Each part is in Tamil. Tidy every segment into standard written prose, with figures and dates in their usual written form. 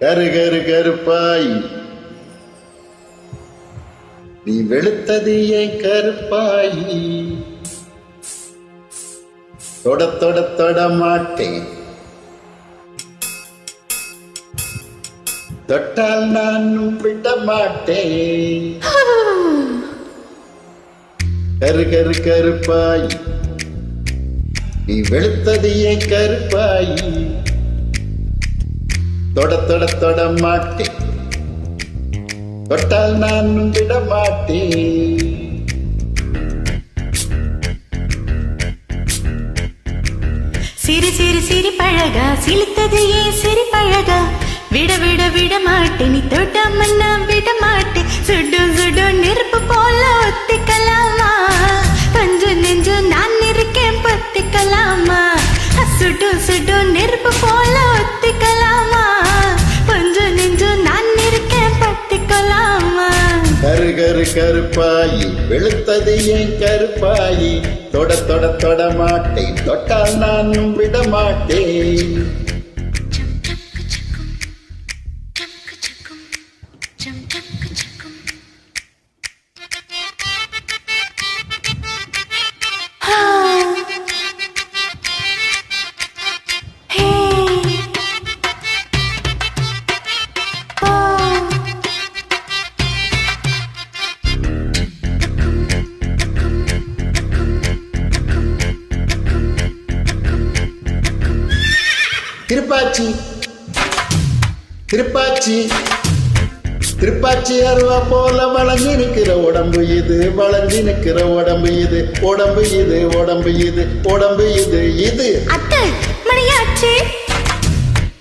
கரு கரு கருப்பாய் நீ வெளுத்தது ஏன் கருப்பாயி தொட தொட தொட மாட்டேன் தொட்டால் நானும் விட மாட்டேன் கரு கரு கருப்பாய் நீ வெளுத்தது ஏன் கருப்பாயி தொட தொட தொட மாட்டேன் தொட்டால் நானும் விட மாட்டேன் சிரி சிரி சிரி பழகா சிலித்தது ஏன் சிரி பழகா விட விட விட மாட்டேன் நீ தொட்டாமன்னா விட மாட்டேன் சுடு சுடு நெருப்பு போல ஒத்திக்கலாமா பஞ்சு நெஞ்சு நான் இருக்கேன் பத்திக்கலாமா சுடு சுடு நெருப்பு போல ஒத்திக்கலாமா பஞ்சு நெஞ்சு நான் இருக்கேன் பத்திக்கலாமா கரு கரு கருப்பாயி வெளுத்தது ஏன் கருப்பாயி தொட தொட தொட மாட்டேன் தொட்டால் நானும் விட மாட்டேன் திருப்பாச்சி திருப்பாச்சி திருப்பாச்சி அருவா போல வளைஞ்சி நிற்கிற உடம்பு இது வளைஞ்சி நிற்கிற உடம்பு இது உடம்பு இது உடம்பு இது உடம்பு இது இது அத்தை மணியாச்சி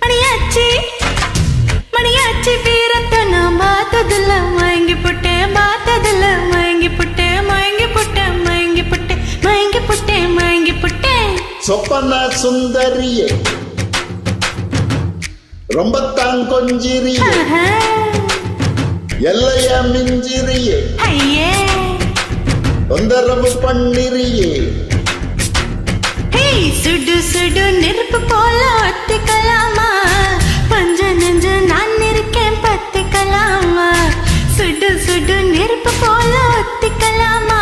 மணியாச்சி மணியாச்சி வீரத்தை நான் பார்த்ததில்ல மயங்கி புட்டேன் பார்த்ததில்ல மயங்கி புட்டேன் மயங்கி புட்டேன் மயங்கி புட்டேன் மயங்கி புட்டேன் மயங்கி புட்டேன் சொப்பனா சுந்தரியே ரொம்ப தான் கொஞ்சிரியே எல்லையா மிஞ்சிரியே தொந்தரவு பண்ணிரியே சுடு சுடு நெருப்பு போல ஒத்திக்கலாமா பஞ்ச நெஞ்சு நான் இருக்கேன் பத்திக்கலாமா சுடு சுடு நெருப்பு போல ஒத்திக்கலாமா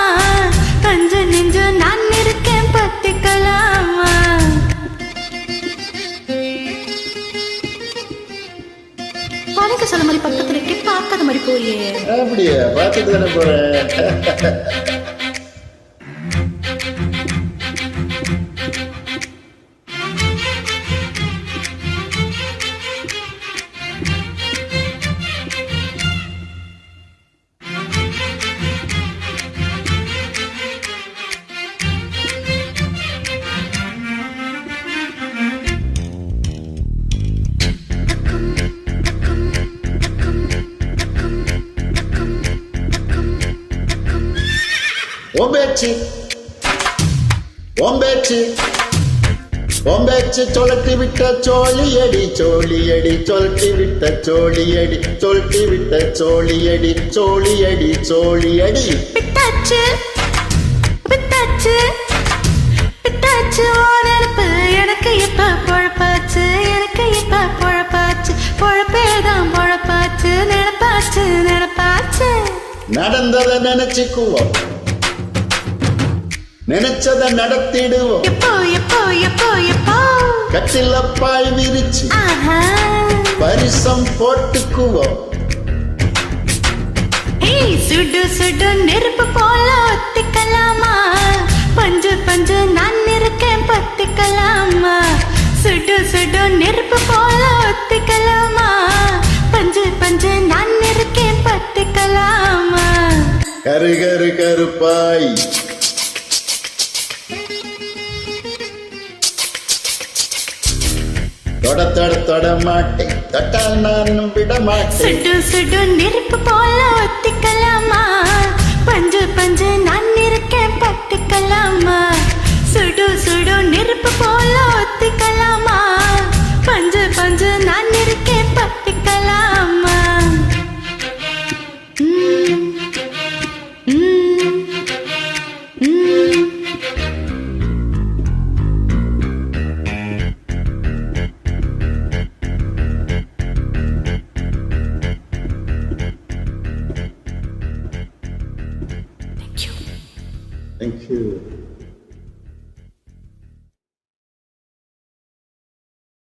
பஞ்ச நெஞ்சு நான் இருக்கேன் பத்திக்கலாமா பழக்க சொல்ல மாதிரி பக்கத்துல இருக்கே பார்க்காத மாதிரி போறியே அப்படியே பார்த்துட்டு தானே போறேன் ஒம்பேச்சு ஒம்பேச்சு ஒம்பேச்சு சொலட்டி விட்ட சோழியடி சோழியடி சொலட்டி விட்ட சோழியடி சொலட்டி விட்ட சோழியடி சோழியடி சோழியடி பித்தாச்சு பித்தாச்சு பித்தாச்சு ஓரப்பு எனக்கு இப்ப பொழப்பாச்சு எனக்கு இப்ப பொழப்பாச்சு பொழப்பேதான் பொழப்பாச்சு நினைப்பாச்சு நினைப்பாச்சு நடந்ததை நினைச்சுக்குவோம் நினைச்சத நடத்திடுவோம் எப்போ எப்போ எப்போ எப்போ கட்டில பாய் விரிச்சு பரிசம் போட்டுக்குவோம் சுடு சுடு நெருப்பு போல ஒத்திக்கலாமா பஞ்சு பஞ்சு நான் இருக்கேன் பத்திக்கலாமா சுடு சுடு நெருப்பு போல ஒத்திக்கலாமா பஞ்சு பஞ்சு நான் இருக்கேன் பத்திக்கலாமா கரு கரு கருப்பாய் தொட தொட தொட மாட்டேன் தொட்டால் நானும் விட மாட்டேன் சுடு சுடு நெருப்பு போல ஒத்திக்கலாமா பஞ்சு பஞ்சு நான் இருக்கேன் பத்திக்கலாமா சுடு சுடு நெருப்பு போல ஒத்திக்கலாமா பஞ்சு பஞ்சு நான் இருக்கேன் பத்திக்கலாமா தேங்க்யூ.